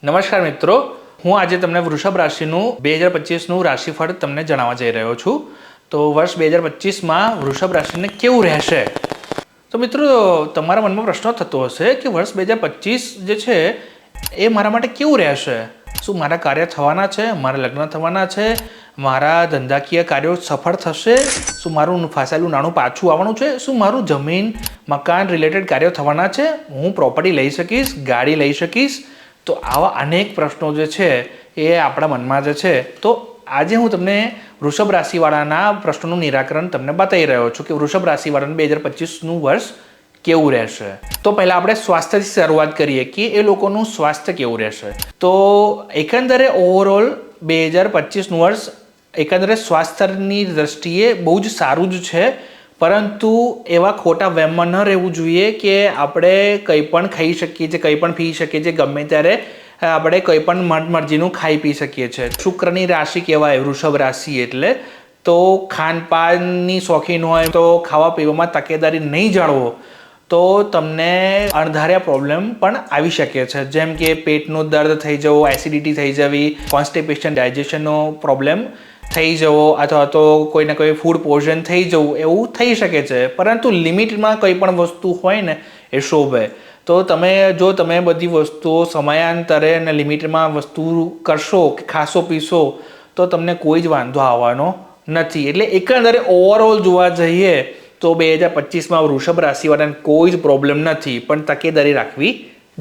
નમસ્કાર મિત્રો, હું આજે તમને વૃષભ રાશિનું 2025નું રાશિફળ તમને જણાવવા જઈ રહ્યો છું. તો વર્ષ 2025માં વૃષભ રાશિને કેવું રહેશે? તો મિત્રો, તમારા મનમાં પ્રશ્ન થતો હશે કે વર્ષ 2025 જે છે એ મારા માટે કેવું રહેશે? શું મારા કાર્ય થવાના છે? મારા લગ્ન થવાના છે? મારા ધંધાકીય કાર્યો સફળ થશે? શું મારું ફસાયેલું નાણું પાછું આવવાનું છે? શું મારું જમીન મકાન રિલેટેડ કાર્યો થવાના છે? હું પ્રોપર્ટી લઈ શકીશ? ગાડી લઈ શકીશ? તો આવા અનેક પ્રશ્નો જે છે એ આપણા મનમાં જે છે. તો આજે હું તમને વૃષભ રાશિવાળાના પ્રશ્નોનું નિરાકરણ તમને બતાવી રહ્યો છું કે વૃષભ રાશિવાળાનું 2025નું વર્ષ કેવું રહેશે. તો પહેલાં આપણે સ્વાસ્થ્યથી શરૂઆત કરીએ કે એ લોકોનું સ્વાસ્થ્ય કેવું રહેશે. તો એકંદરે ઓવરઓલ 2025નું વર્ષ એકંદરે સ્વાસ્થ્યની દ્રષ્ટિએ બહુ જ સારું જ છે. પરંતુ એવા ખોટા વહેમમાં ન રહેવું જોઈએ કે આપણે કંઈ પણ ખાઈ શકીએ છીએ, કંઈ પણ પી શકીએ છીએ, ગમે ત્યારે આપણે કંઈ પણ મરજીનું ખાઈ પી શકીએ છીએ. શુક્રની રાશિ કહેવાય વૃષભ રાશિ એટલે. તો ખાનપાનની શોખીન હોય તો ખાવા પીવામાં તકેદારી નહીં જાળવો તો તમને અણધાર્યા પ્રોબ્લેમ પણ આવી શકે છે, જેમ કે પેટનું દર્દ થઈ જવું, એસિડિટી થઈ જવી, કોન્સ્ટિપેશન, ડાયજેશનનો પ્રોબ્લેમ થઈ જવો અથવા તો કોઈને કોઈ ફૂડ પોઈઝન થઈ જવું એવું થઈ શકે છે. પરંતુ લિમિટમાં કંઈ પણ વસ્તુ હોય ને એ શોભે. તો તમે બધી વસ્તુઓ સમયાંતરે અને લિમિટમાં વસ્તુ કરશો કે ખાશો પીશો તો તમને કોઈ જ વાંધો આવવાનો નથી. એટલે એકંદરે ઓવરઓલ જોવા જઈએ તો 2025માં વૃષભ રાશિવાળાને કોઈ જ પ્રોબ્લેમ નથી, પણ તકેદારી રાખવી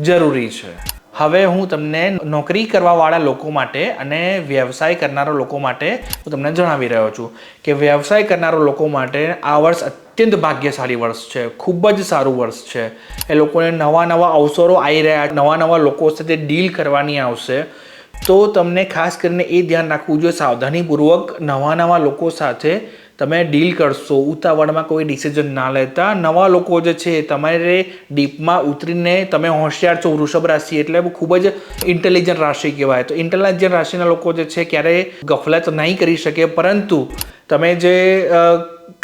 જરૂરી છે. હવે હું તમને નોકરી કરવાવાળા લોકો માટે અને વ્યવસાય કરનારા લોકો માટે હું તમને જણાવી રહ્યો છું કે વ્યવસાય કરનારા લોકો માટે આ વર્ષ અત્યંત ભાગ્યશાળી વર્ષ છે. ખૂબ જ સારું વર્ષ છે. એ લોકોને નવા અવસરો આવી રહ્યા, નવા લોકો સાથે ડીલ કરવાની આવશે. તો તમને ખાસ કરીને એ ધ્યાન રાખવું જોઈએ, સાવધાનીપૂર્વક નવા લોકો સાથે તમે ડીલ કરશો. ઉતાવળમાં કોઈ ડિસિઝન ના લેતા. નવા લોકો જે છે તમારે ડીપમાં ઉતરીને, તમે હોશિયાર છો. વૃષભ રાશિ એટલે ખૂબ જ ઇન્ટેલિજન્ટ રાશિ કહેવાય. તો ઇન્ટેલિજન્ટ રાશિના લોકો જે છે ક્યારેય ગફલત નહીં કરી શકે, પરંતુ તમે જે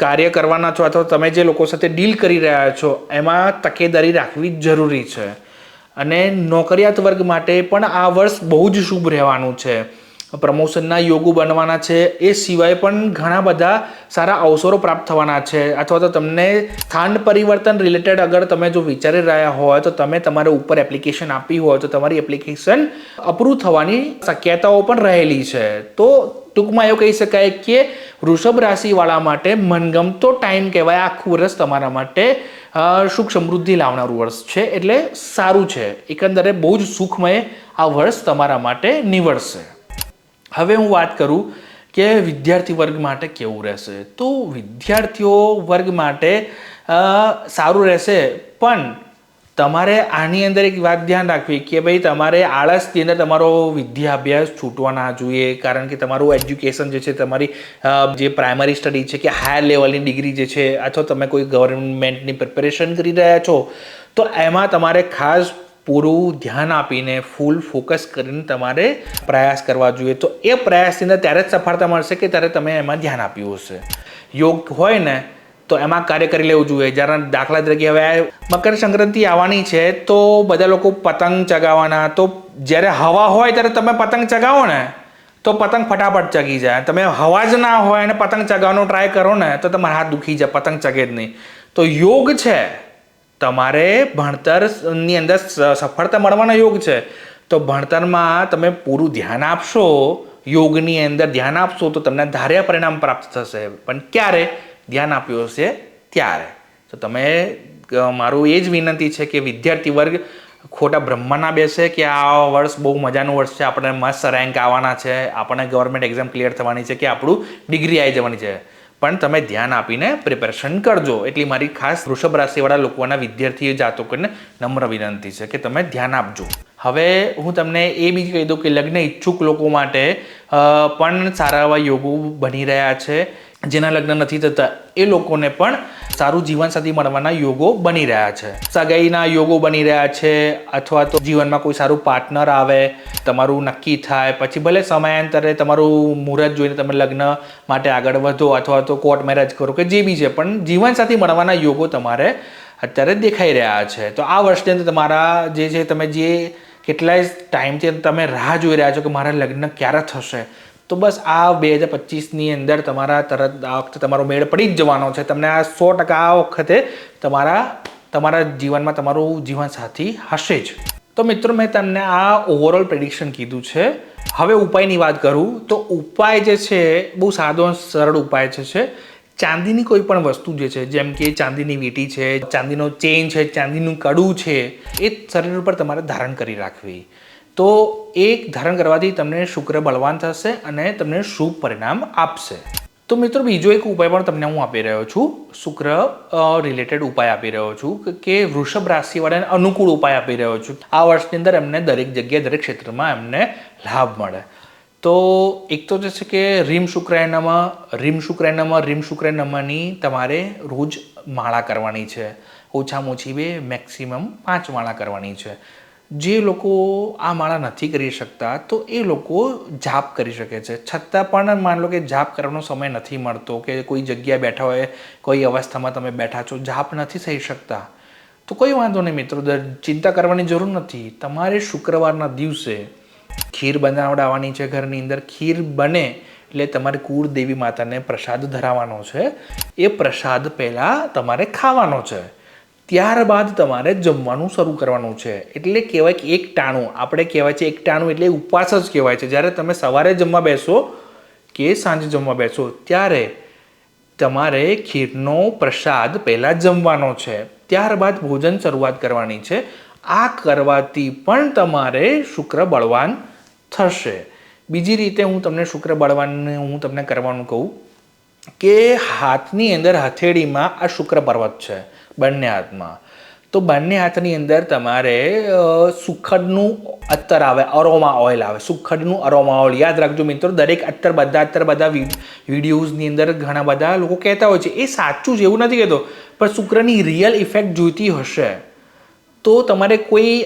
કાર્ય કરવાના છો અથવા તમે જે લોકો સાથે ડીલ કરી રહ્યા છો એમાં તકેદારી રાખવી જરૂરી છે. અને નોકરિયાત વર્ગ માટે પણ આ વર્ષ બહુ જ શુભ રહેવાનું છે. પ્રમોશનના યોગો બનવાના છે. એ સિવાય પણ ઘણા બધા સારા અવસરો પ્રાપ્ત થવાના છે. અથવા તો તમને સ્થાન પરિવર્તન રિલેટેડ અગર તમે જો વિચારી રહ્યા હોય તો તમે તમારા ઉપર એપ્લિકેશન આપી હોય તો તમારી એપ્લિકેશન અપ્રૂવ થવાની શક્યતાઓ પણ રહેલી છે. તો ટૂંકમાં એવું કહી શકાય કે વૃષભ રાશિવાળા માટે મનગમતો ટાઈમ કહેવાય. આખું વર્ષ તમારા માટે સુખ સમૃદ્ધિ લાવનારું વર્ષ છે. એટલે સારું છે. એકંદરે બહુ જ સુખમય આ વર્ષ તમારા માટે નીવડશે. હવે હું વાત કરું કે વિદ્યાર્થી વર્ગ માટે કેવું રહેશે. તો વિદ્યાર્થીઓ વર્ગ માટે સારું રહેશે, પણ તમારે આની અંદર એક વાત ધ્યાન રાખવી કે ભાઈ તમારે આળસની અંદર તમારો વિદ્યાભ્યાસ છૂટવા ના જોઈએ. કારણ કે તમારું એજ્યુકેશન જે છે, તમારી જે પ્રાઇમરી સ્ટડી છે કે હાયર લેવલની ડિગ્રી જે છે, અથવા તમે કોઈ ગવર્મેન્ટની પ્રિપેરેશન કરી રહ્યા છો તો એમાં તમારે ખાસ પૂરું ધ્યાન આપીને ફૂલ ફોકસ કરીને તમારે પ્રયાસ કરવા જોઈએ. તો એ પ્રયાસની અંદર ત્યારે જ સફળતા મળશે કે ત્યારે તમે એમાં ધ્યાન આપ્યું હશે. યોગ હોય ને તો એમાં કાર્ય કરી લેવું જોઈએ. જ્યારે દાખલા તરીકે હવે મકર સંક્રાંતિ આવવાની છે તો બધા લોકો પતંગ ચગાવવાના. તો જ્યારે હવા હોય ત્યારે તમે પતંગ ચગાવો ને તો પતંગ ફટાફટ ચગી જાય. તમે હવા જ ના હોય અને પતંગ ચગાવવાનો ટ્રાય કરો ને તો તમારા હાથ દુખી જાય, પતંગ ચગે જ નહીં. તો યોગ છે, તમારે ભણતરની અંદર સફળતા મળવાના યોગ છે. તો ભણતરમાં તમે પૂરું ધ્યાન આપશો, યોગની અંદર ધ્યાન આપશો તો તમને ધાર્યા પરિણામ પ્રાપ્ત થશે. પણ ક્યારે ધ્યાન આપ્યું હશે ત્યારે. તો તમે મારું એ જ વિનંતી છે કે વિદ્યાર્થી વર્ગ ખોટા બ્રહ્મા ના બેસે કે આ વર્ષ બહુ મજાનું વર્ષ છે, આપણને મસ્ત રેન્ક આવવાના છે, આપણને ગવર્મેન્ટ એક્ઝામ ક્લિયર થવાની છે કે આપણું ડિગ્રી આવી જવાની છે. પણ તમે ધ્યાન આપીને પ્રિપેરેશન કરજો. એટલી મારી ખાસ વૃષભ રાશિવાળા લોકોના વિદ્યાર્થી જાતકોને નમ્ર વિનંતી છે કે તમે ધ્યાન આપજો. હવે હું તમને એ બી કહી દઉં કે લગ્ન ઈચ્છુક લોકો માટે પણ સારા એવા યોગો બની રહ્યા છે. જેના લગ્ન નથી થતા એ લોકોને પણ સારું જીવનસાથી મળવાના યોગો બની રહ્યા છે. સગાઈના યોગો બની રહ્યા છે, અથવા તો જીવનમાં કોઈ સારું પાર્ટનર આવે, તમારું નક્કી થાય, પછી ભલે સમયાંતરે તમારું મુહૂર્ત જોઈને તમે લગ્ન માટે આગળ વધો અથવા તો કોર્ટ મેરેજ કરો કે જે બી છે, પણ જીવનસાથી મળવાના યોગો તમારે અત્યારે દેખાઈ રહ્યા છે. તો આ વર્ષની અંદર તમારા જે છે તમે જે કેટલાય ટાઈમથી તમે રાહ જોઈ રહ્યા છો કે મારા લગ્ન ક્યારે થશે, તો બસ આ 2025ની અંદર તમારા તરત આ વખતે તમારો મેળ પડી જ જવાનો છે. તમને આ 100% આ વખતે તમારા જીવનમાં તમારું જીવનસાથી હશે જ. તો મિત્રો મેં તમને આ ઓવરઓલ પ્રેડિક્શન કીધું છે. હવે ઉપાયની વાત કરું તો ઉપાય જે છે બહુ સાદો સરળ ઉપાય છે. ચાંદીની કોઈ પણ વસ્તુ જે છે, જેમ કે ચાંદીની વીંટી છે, ચાંદીનો ચેન છે, ચાંદીનું કડું છે, એ શરીર ઉપર તમારે ધારણ કરી રાખવી. તો એ ધારણ કરવાથી તમને શુક્ર બળવાન થશે અને તમને શુભ પરિણામ આપશે. તો મિત્રો બીજો એક ઉપાય પણ તમને હું આપી રહ્યો છું, શુક્ર રિલેટેડ ઉપાય આપી રહ્યો છું કે વૃષભ રાશિવાળાને અનુકૂળ ઉપાય આપી રહ્યો છું. આ વર્ષની અંદર એમને દરેક જગ્યાએ દરેક ક્ષેત્રમાં એમને લાભ મળે. તો એક તો જે છે કે રીમ શુક્રાય નમઃની તમારે રોજ માળા કરવાની છે. ઓછામાં ઓછી મેક્સિમમ 5 માળા કરવાની છે. જે લોકો આ માળા નથી કરી શકતા તો એ લોકો જાપ કરી શકે છે. છતાં પણ માન લો કે જાપ કરવાનો સમય નથી મળતો, કે કોઈ જગ્યાએ બેઠા હોય, કોઈ અવસ્થામાં તમે બેઠા છો, જાપ નથી થઈ શકતા, તો કોઈ વાંધો નહીં મિત્રો, ચિંતા કરવાની જરૂર નથી. તમારે શુક્રવારના દિવસે ખીર બનાવડાવવાની છે. ઘરની અંદર ખીર બને એટલે તમારે કુળદેવી માતાને પ્રસાદ ધરાવવાનો છે. એ પ્રસાદ પહેલાં તમારે ખાવાનો છે. ત્યારબાદ તમારે જમવાનું શરૂ કરવાનું છે. એટલે કહેવાય કે એક ટાણું, આપણે કહેવાય છે એક ટાણું એટલે ઉપવાસ જ કહેવાય છે. જ્યારે તમે સવારે જમવા બેસો કે સાંજે જમવા બેસો ત્યારે તમારે ખીરનો પ્રસાદ પહેલાં જમવાનો છે. ત્યારબાદ ભોજન શરૂઆત કરવાની છે. આ કરવાથી પણ તમારે શુક્ર બળવાન થશે. બીજી રીતે હું તમને શુક્ર બળવાનને હું તમને કરવાનું કહું કે હાથની અંદર હથેળીમાં આ શુક્ર પર્વત છે, બંને હાથમાં. તો બંને હાથની અંદર તમારે સુખડનું અત્તર આવે, અરોમા ઓઇલ આવે, સુખડનું અરોમા ઓઇલ. યાદ રાખજો મિત્રો, દરેક અત્તર બધા વિડીયોઝની અંદર ઘણા બધા લોકો કહેતા હોય છે, એ સાચું છે, એવું નથી કહેતો, પણ શુક્રની રિયલ ઇફેક્ટ જોઈતી હશે તો તમારે કોઈ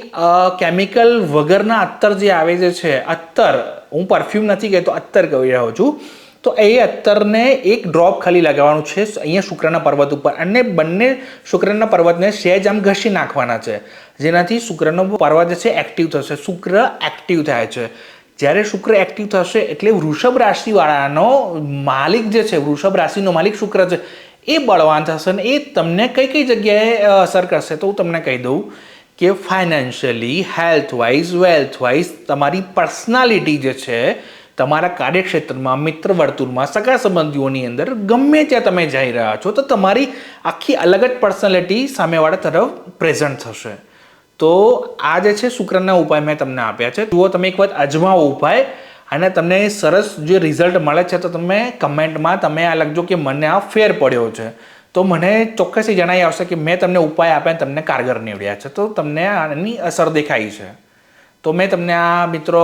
કેમિકલ વગરના અત્તર જે આવે છે, અત્તર, હું પરફ્યુમ નથી કહેતો, અત્તર કહી રહ્યો છું, તો એ અત્તરને એક ડ્રોપ ખાલી લગાવવાનું છે અહીંયા શુક્રના પર્વત ઉપર, અને બંને શુક્રના પર્વતને સહેજ આમ ઘસી નાખવાના છે, જેનાથી શુક્રનો પર્વત છે એક્ટિવ થશે, શુક્ર એક્ટિવ થાય છે. જ્યારે શુક્ર એક્ટિવ થશે એટલે વૃષભ રાશિવાળાનો માલિક જે છે, વૃષભ રાશિનો માલિક શુક્ર છે, એ બળવાન થશે. અને એ તમને કઈ જગ્યાએ અસર કરશે તો હું તમને કહી દઉં કે financially, health wise, wealth wise, તમારી પર્સનાલિટી જે છે, તમારા કાર્યક્ષેત્રમાં, મિત્ર વર્તુળમાં, સગા સંબંધીઓની અંદર ગમે ત્યાં તમે જઈ રહ્યા છો તો તમારી આખી અલગ જ પર્સનાલિટી સામેવાળા તરફ પ્રેઝન્ટ થશે. તો આ જે છે શુક્રના ઉપાય મેં તમને આપ્યા છે. જુઓ, તમે એક વખત અજમાવો ઉપાય, અને તમને સરસ જે રિઝલ્ટ મળે છે તો તમે કમેન્ટમાં તમે આ લખજો કે મને આ ફેર પડ્યો છે. તો મને ચોક્કસથી જણાવી આવશે કે મેં તમને ઉપાય આપ્યા તમને કારગર નીવડ્યા છે, તો તમને આની અસર દેખાઈ છે. તો મેં તમને આ મિત્રો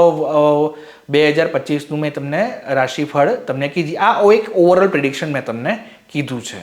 2025નું મેં તમને રાશિફળ તમને કીધી, આ એક ઓવરઓલ પ્રિડિક્શન મેં તમને કીધું છે.